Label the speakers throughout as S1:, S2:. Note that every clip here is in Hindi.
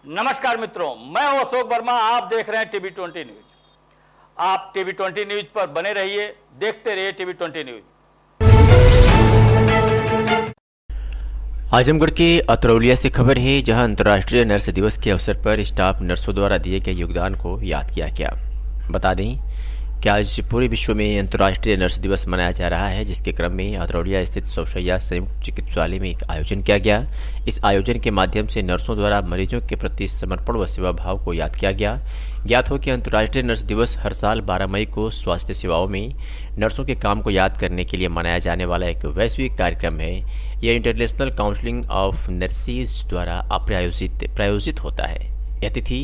S1: नमस्कार मित्रों, मैं हूं अशोक वर्मा। आप देख रहे हैं टीवी 20 न्यूज। आप टीवी 20 न्यूज पर बने रहिए, देखते रहिए टीवी 20 न्यूज।
S2: आजमगढ़ के अतरौलिया से खबर है, जहां अंतर्राष्ट्रीय नर्स दिवस के अवसर पर स्टाफ नर्सों द्वारा दिए गए योगदान को याद किया गया। बता दें कि आज पूरे विश्व में अंतर्राष्ट्रीय नर्स दिवस मनाया जा रहा है, जिसके क्रम में अतरौलिया स्थित सौशैया संयुक्त चिकित्सालय में एक आयोजन किया गया। इस आयोजन के माध्यम से नर्सों द्वारा मरीजों के प्रति समर्पण व सेवा भाव को याद किया गया। ज्ञात हो कि अंतर्राष्ट्रीय नर्स दिवस हर साल 12 मई को स्वास्थ्य सेवाओं में नर्सों के काम को याद करने के लिए मनाया जाने वाला एक वैश्विक कार्यक्रम है। यह इंटरनेशनल काउंसिल ऑफ नर्सेज द्वारा प्रायोजित होता है। यह तिथि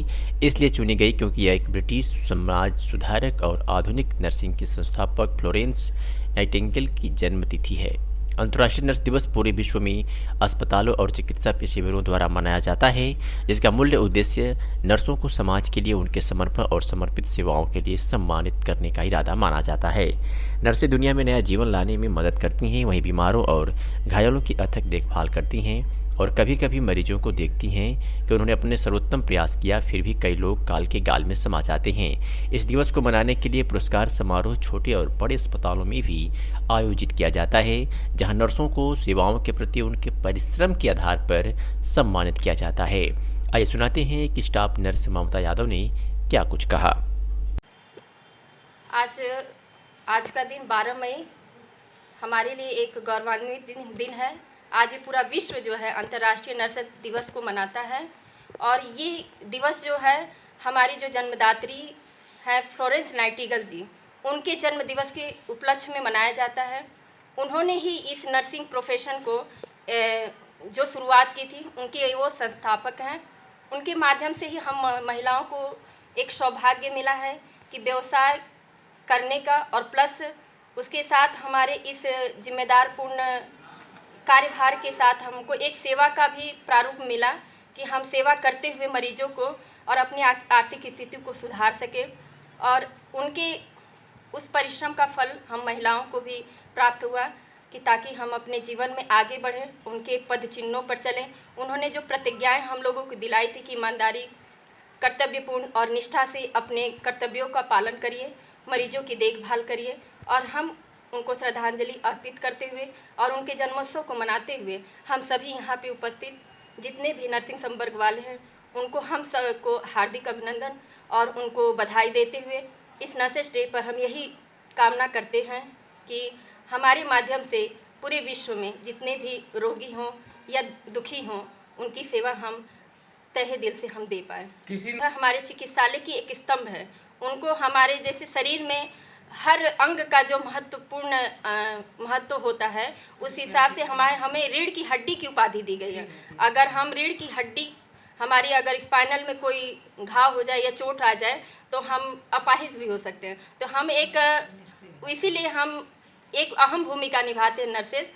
S2: इसलिए चुनी गई क्योंकि यह एक ब्रिटिश समाज सुधारक और आधुनिक नर्सिंग की संस्थापक फ्लोरेंस नाइटिंगेल की जन्म तिथि है। अंतर्राष्ट्रीय नर्स दिवस पूरे विश्व में अस्पतालों और चिकित्सा पेशेवरों द्वारा मनाया जाता है, जिसका मूल्य उद्देश्य नर्सों को समाज के लिए उनके समर्पण और समर्पित सेवाओं के लिए सम्मानित करने का इरादा माना जाता है। नर्सें दुनिया में नया जीवन लाने में मदद करती हैं, वहीं बीमारों और घायलों की अथक देखभाल करती हैं और कभी कभी मरीजों को देखती हैं कि उन्होंने अपने सर्वोत्तम प्रयास किया, फिर भी कई लोग काल के गाल में समा जाते हैं। इस दिवस को मनाने के लिए पुरस्कार समारोह छोटे और बड़े अस्पतालों में भी आयोजित किया जाता है, जहां नर्सों को सेवाओं के प्रति उनके परिश्रम के आधार पर सम्मानित किया जाता है। आइए सुनाते हैं कि स्टाफ नर्स ममता यादव ने क्या कुछ कहा।
S3: आज का दिन 12 मई हमारे लिए एक गौरवान्वित दिन है। आज पूरा विश्व जो है अंतर्राष्ट्रीय नर्स दिवस को मनाता है और ये दिवस जो है हमारी जो जन्मदात्री हैं फ्लोरेंस नाइटिंगेल जी, उनके जन्म दिवस के उपलक्ष्य में मनाया जाता है। उन्होंने ही इस नर्सिंग प्रोफेशन को जो शुरुआत की थी, उनके वो संस्थापक हैं। उनके माध्यम से ही हम महिलाओं को एक सौभाग्य मिला है कि व्यवसाय करने का और प्लस उसके साथ हमारे इस जिम्मेदारपूर्ण कार्यभार के साथ हमको एक सेवा का भी प्रारूप मिला कि हम सेवा करते हुए मरीजों को और अपनी आर्थिक स्थिति को सुधार सके और उनके उस परिश्रम का फल हम महिलाओं को भी प्राप्त हुआ कि ताकि हम अपने जीवन में आगे बढ़ें, उनके पद चिन्हों पर चलें। उन्होंने जो प्रतिज्ञाएं हम लोगों को दिलाई थी कि ईमानदारी, कर्तव्यपूर्ण और निष्ठा से अपने कर्तव्यों का पालन करिए, मरीजों की देखभाल करिए और हम उनको श्रद्धांजलि अर्पित करते हुए और उनके जन्मोत्सव को मनाते हुए हम सभी यहाँ पे उपस्थित जितने भी नर्सिंग संवर्ग वाले हैं उनको हम सबको हार्दिक अभिनंदन और उनको बधाई देते हुए इस नर्सेस डे पर हम यही कामना करते हैं कि हमारे माध्यम से पूरे विश्व में जितने भी रोगी हों या दुखी हों उनकी सेवा हम तहे दिल से हम दे पाएँ। हमारे चिकित्सालय की एक स्तंभ है, उनको हमारे जैसे शरीर में हर अंग का जो महत्वपूर्ण महत्व होता है उस हिसाब से हमें रीढ़ की हड्डी की उपाधि दी गई है। अगर हम रीढ़ की हड्डी हमारी अगर स्पाइनल में कोई घाव हो जाए या चोट आ जाए तो हम अपाहिज भी हो सकते हैं। तो हम इसीलिए हम एक अहम भूमिका निभाते हैं नर्सेज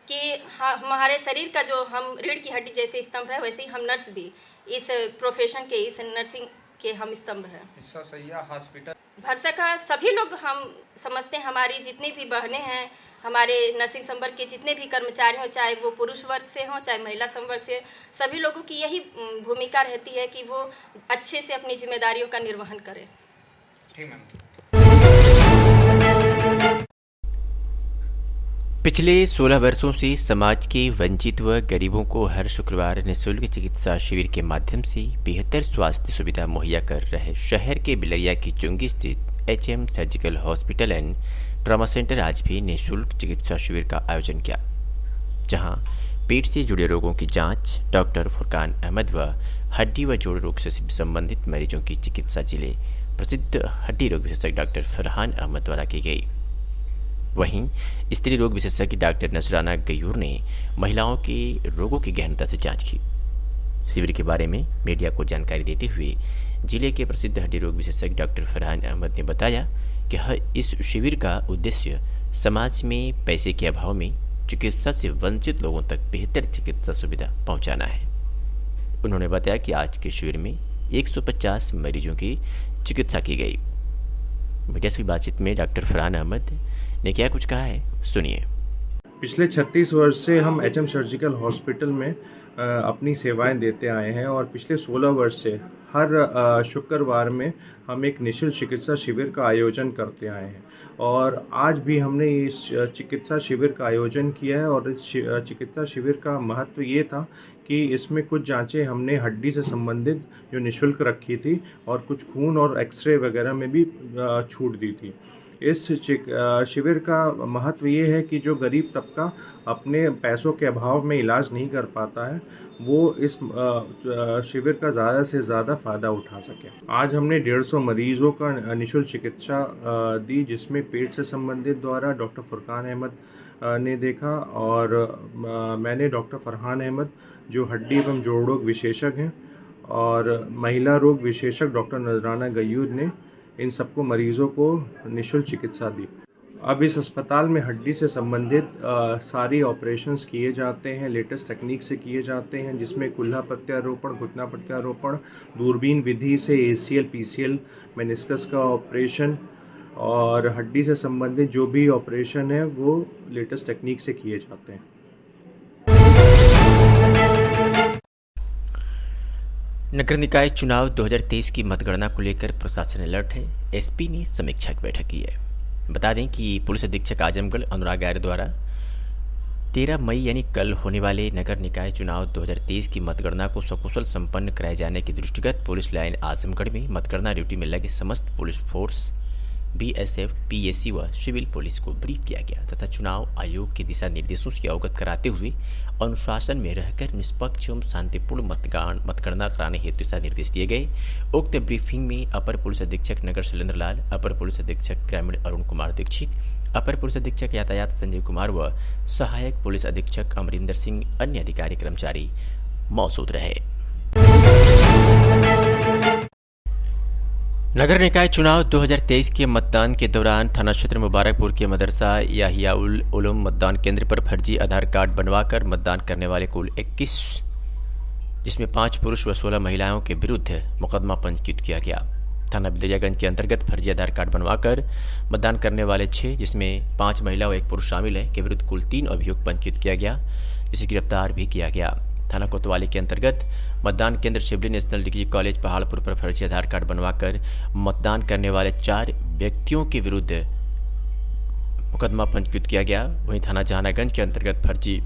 S3: कि हमारे शरीर का जो हम रीढ़ की हड्डी जैसे स्तंभ है, वैसे ही हम नर्स भी इस प्रोफेशन के, इस नर्सिंग के हम स्तंभ हैं।
S4: सौशैया हॉस्पिटल
S3: भरसका सभी लोग हम समझते हैं, हमारी जितनी भी बहनें हैं, हमारे नर्सिंग संवर्ग के जितने भी कर्मचारी हों, चाहे वो पुरुष वर्ग से हों चाहे महिला संवर्ग से, सभी लोगों की यही भूमिका रहती है कि वो अच्छे से अपनी जिम्मेदारियों का निर्वहन करें।
S4: ठीक मैम।
S2: पिछले 16 वर्षों से समाज के वंचित व गरीबों को हर शुक्रवार निःशुल्क चिकित्सा शिविर के माध्यम से बेहतर स्वास्थ्य सुविधा मुहैया कर रहे शहर के बिलरिया की चुंगी स्थित HM surgical hospital and trauma centre आज भी निःशुल्क चिकित्सा शिविर का आयोजन किया, जहां पेट से जुड़े रोगों की जांच डॉक्टर फुरकान अहमद व हड्डी व जोड़ रोग से संबंधित मरीजों की चिकित्सा जिले प्रसिद्ध हड्डी रोग विशेषज्ञ डॉक्टर फरहान अहमद द्वारा की गई। वहीं स्त्री रोग विशेषज्ञ डॉक्टर नजराना गयूर ने महिलाओं के रोगों की गहनता से जांच की। शिविर के बारे में मीडिया को जानकारी देते हुए जिले के प्रसिद्ध हड्डी रोग विशेषज्ञ डॉक्टर फरहान अहमद ने बताया कि इस शिविर का उद्देश्य समाज में पैसे के अभाव में चिकित्सा से वंचित लोगों तक बेहतर चिकित्सा सुविधा पहुंचाना है। उन्होंने बताया कि आज के शिविर में 150 मरीजों की चिकित्सा की गई। मीडिया से बातचीत में डॉक्टर फरहान अहमद ने क्या कुछ कहा है, सुनिए।
S5: पिछले 36 वर्ष से हम एचएम सर्जिकल हॉस्पिटल में अपनी सेवाएं देते आए हैं और पिछले 16 वर्ष से हर शुक्रवार में हम एक निःशुल्क चिकित्सा शिविर का आयोजन करते आए हैं और आज भी हमने इस चिकित्सा शिविर का आयोजन किया है। और इस चिकित्सा शिविर का महत्व ये था कि इसमें कुछ जांचें हमने हड्डी से संबंधित जो निःशुल्क रखी थी और कुछ खून और एक्सरे वगैरह में भी छूट दी थी। इस शिविर का महत्व ये है कि जो गरीब तबका अपने पैसों के अभाव में इलाज नहीं कर पाता है वो इस शिविर का ज़्यादा से ज़्यादा फ़ायदा उठा सके। आज हमने 150 मरीज़ों का निःशुल्क चिकित्सा दी, जिसमें पेट से संबंधित द्वारा डॉक्टर फुरकान अहमद ने देखा और मैंने डॉक्टर फरहान अहमद जो हड्डी एवं जोड़ रोग विशेषज्ञ हैं और महिला रोग विशेषज्ञ डॉक्टर नजराना गयूर ने इन सबको मरीज़ों को निःशुल्क चिकित्सा दी। अब इस अस्पताल में हड्डी से संबंधित सारी ऑपरेशंस किए जाते हैं, लेटेस्ट टेक्निक से किए जाते हैं, जिसमें कुल्हा प्रत्यारोपण, घुटना प्रत्यारोपण, दूरबीन विधि से ACL PCL मेनिस्कस का ऑपरेशन और हड्डी से संबंधित जो भी ऑपरेशन है वो लेटेस्ट टेक्निक से किए जाते हैं।
S2: नगर निकाय चुनाव 2023 की मतगणना को लेकर प्रशासन अलर्ट है। एसपी ने समीक्षा की बैठक की है। बता दें कि पुलिस अधीक्षक आजमगढ़ अनुराग आर्य द्वारा 13 मई यानी कल होने वाले नगर निकाय चुनाव 2023 की मतगणना को सकुशल संपन्न कराए जाने के दृष्टिगत पुलिस लाइन आजमगढ़ में मतगणना ड्यूटी में लगे समस्त पुलिस फोर्स BSF, PAC व सिविल पुलिस को ब्रीफ किया गया तथा चुनाव आयोग के दिशा निर्देशों से अवगत कराते हुए अनुशासन में रहकर निष्पक्ष एवं शांतिपूर्ण मतगणना कराने हेतु दिशा निर्देश दिए गए। उक्त ब्रीफिंग में अपर पुलिस अधीक्षक नगर शैलेंद्र लाल, अपर पुलिस अधीक्षक ग्रामीण अरुण कुमार दीक्षित, अपर पुलिस अधीक्षक यातायात संजय कुमार व सहायक पुलिस अधीक्षक अमरिंदर सिंह अन्य अधिकारी कर्मचारी मौजूद रहे। नगर निकाय चुनाव 2023 के मतदान के दौरान थाना क्षेत्र मुबारकपुर के मदरसा याहिया उल उलूम मतदान केंद्र पर फर्जी आधार कार्ड बनवाकर मतदान करने वाले कुल 21 जिसमें 5 पुरुष व 16 महिलाओं के विरुद्ध मुकदमा पंजीकृत किया गया। थाना बिदरियागंज के अंतर्गत फर्जी आधार कार्ड बनवाकर मतदान करने वाले 6 जिसमें 5 महिला व 1 पुरुष शामिल है के विरुद्ध कुल 3 अभियोग पंजीकृत किया गया, जिसे गिरफ्तार भी किया गया। थाना कोतवाली के अंतर्गत मतदान केंद्र शिवली नेशनल डिग्री कॉलेज पहाड़पुर पर फर्जी आधार कार्ड बनवाकर मतदान करने वाले 4 व्यक्तियों के विरुद्ध मुकदमा पंजीकृत किया गया। वहीं थाना जहानागंज के अंतर्गत फर्जी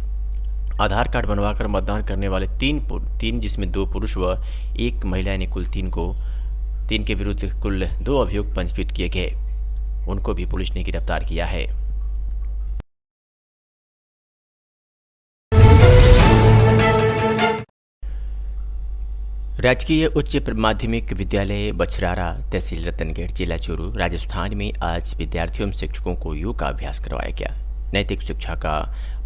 S2: आधार कार्ड बनवाकर मतदान करने वाले 3 जिसमें 2 पुरुष व 1 महिला यानी कुल 3 के विरुद्ध कुल 2 अभियोग पंजीकृत किए गए, उनको भी पुलिस ने गिरफ्तार किया है। राजकीय उच्च माध्यमिक विद्यालय बछरारा तहसील रतनगढ़ जिला चूरू राजस्थान में आज विद्यार्थियों एवं शिक्षकों को योग का अभ्यास करवाया गया। नैतिक शिक्षा का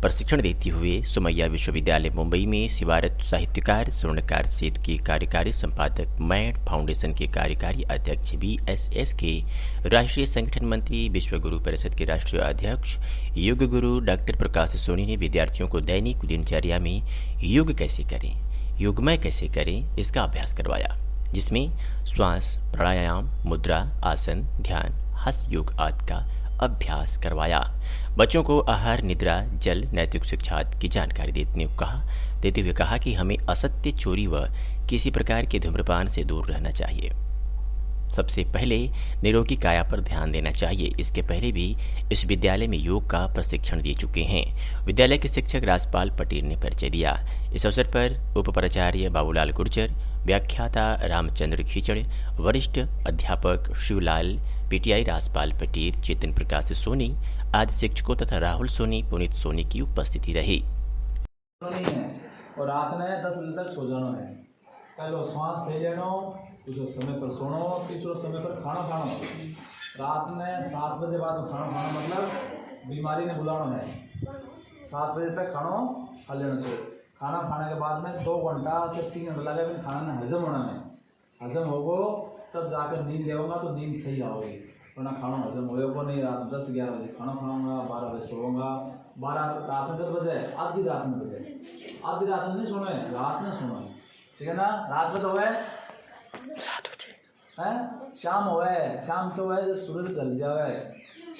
S2: प्रशिक्षण देते हुए सुमैया विश्वविद्यालय मुंबई में सिवारत साहित्यकार स्वर्णकार सेतु के कार्यकारी संपादक मैड फाउंडेशन के कार्यकारी अध्यक्ष BSS के राष्ट्रीय संगठन मंत्री विश्व गुरु परिषद के राष्ट्रीय अध्यक्ष योग गुरु डॉक्टर प्रकाश सोनी ने विद्यार्थियों को दैनिक दिनचर्या में योग कैसे करें, योगमय कैसे करें इसका अभ्यास करवाया, जिसमें श्वास, प्राणायाम, मुद्रा, आसन, ध्यान, हस्त योग आदि का अभ्यास करवाया। बच्चों को आहार, निद्रा, जल, नैतिक शिक्षा की जानकारी देते हुए कहा कि हमें असत्य, चोरी व किसी प्रकार के धूम्रपान से दूर रहना चाहिए। सबसे पहले निरोगी काया पर ध्यान देना चाहिए। इसके पहले भी इस विद्यालय में योग का प्रशिक्षण दे चुके हैं। विद्यालय के शिक्षक राजपाल पटेल ने परिचय दिया। इस अवसर पर उप प्राचार्य बाबूलाल गुर्जर, व्याख्याता रामचंद्र खीचड़, वरिष्ठ अध्यापक शिवलाल, PTI राजपाल पटेल, चेतन प्रकाश सोनी आदि शिक्षकों तथा राहुल सोनी, पुनीत सोनी की उपस्थिति रही।
S6: और रात में 10 बजे तक सो जाना है। पहले श्वास सही लेना, दूसरे समय पर सोना, तीसरे समय पर खाना खाना। रात में 7 बजे बाद में खाना खाना मतलब बीमारी ने बुलाना है। 7 बजे तक खाना खा लेना चाहिए। खाना खाने के बाद में 2 घंटा से 3 घंटा लगे फिर खाना में हजम होना है। हजम होगो तब जाकर नींद लेगा तो नींद सही आओगी, वरना खाना हजम होगा नहीं। रात 10-11 बजे खाना खाऊंगा, 12 बजे सोऊंगा, 12 रात में 10 बजे, आधी रात में बजे, आधी रात में नहीं सोना है, रात में सोना है, ठीक है ना। रात में तो है 7 बजे है, शाम हो है, शाम तो है जब सूरज ढल जाए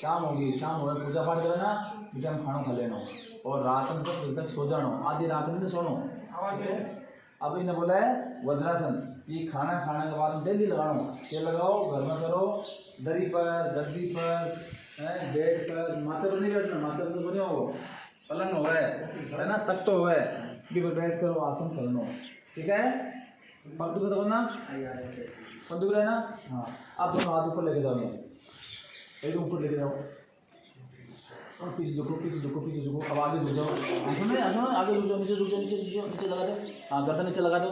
S6: शाम होगी, शाम हो पूजा पाठ करना, टाइम खाना खा लेना और रात में 10 बजे तक सो जाना, आधी रात में सोनो। अब इन्हें बोला है वज्रासन, ये खाना खाने के बाद डेली लगाओ, ये लगाओ, घर में करो, दरी पर, गद्दी पर, बेड पर, माथे पर नहीं बैठना, माथे पर तो नहीं हो, पलंग हो है ना, तक तो है, बैठ करो, आसन करना, ठीक है। पग दुख ना, पग दुख रहा है ना, हाँ। अब दोनों हाथ ऊपर लेके जाओ, एक ऊपर लेके जाओ और पीछे झुको, पीछे झुको, पीछे झुको। अब आगे झुक जाओ, आगे झुक जाओ, नीचे झुक जाओ, नीचे झुक जाओ, नीचे लगा दो, हाँ गर्दन नीचे लगा दो,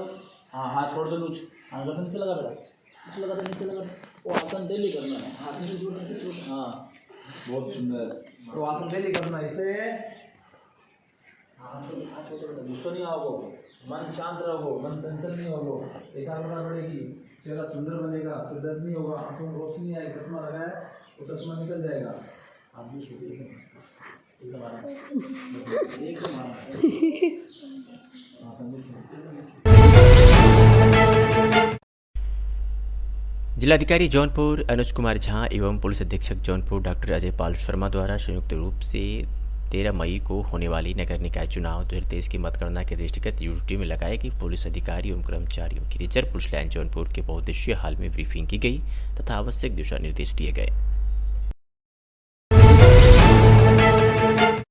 S6: हाँ हाथ छोड़ दो नीचे, हाँ गर्दन नीचे लगा बेटा, नीचे लगा दो, नीचे लगा दो। वो आसन डेली करना है, हाथ नीचे जोड़, नीचे जोड़, हाँ बहुत सुंदर। वो आसन डेली करना है, इससे गुस्सा नहीं आओ, मन शांत रहो, मन चंचल नहीं होगो, एकाग्रता बढ़ेगी, चेहरा सुंदर बनेगा, सिर दर्द नहीं होगा, आंखों में रोशनी आएगी, चश्मा लगाए वो चश्मा निकल जाएगा। आप भी
S2: जिलाधिकारी जौनपुर अनुज कुमार झा एवं पुलिस अधीक्षक जौनपुर डॉक्टर अजय पाल शर्मा द्वारा संयुक्त रूप से 13 मई को होने वाली नगर निकाय चुनाव 2023 की मतगणना के दृष्टिगत यूनिटी में लगाए गए पुलिस अधिकारियों एवं कर्मचारियों की रिजर्व पुलिस लाइन जौनपुर के बहुउद्देशीय हाल में ब्रीफिंग की गई तथा आवश्यक दिशा निर्देश दिए गए।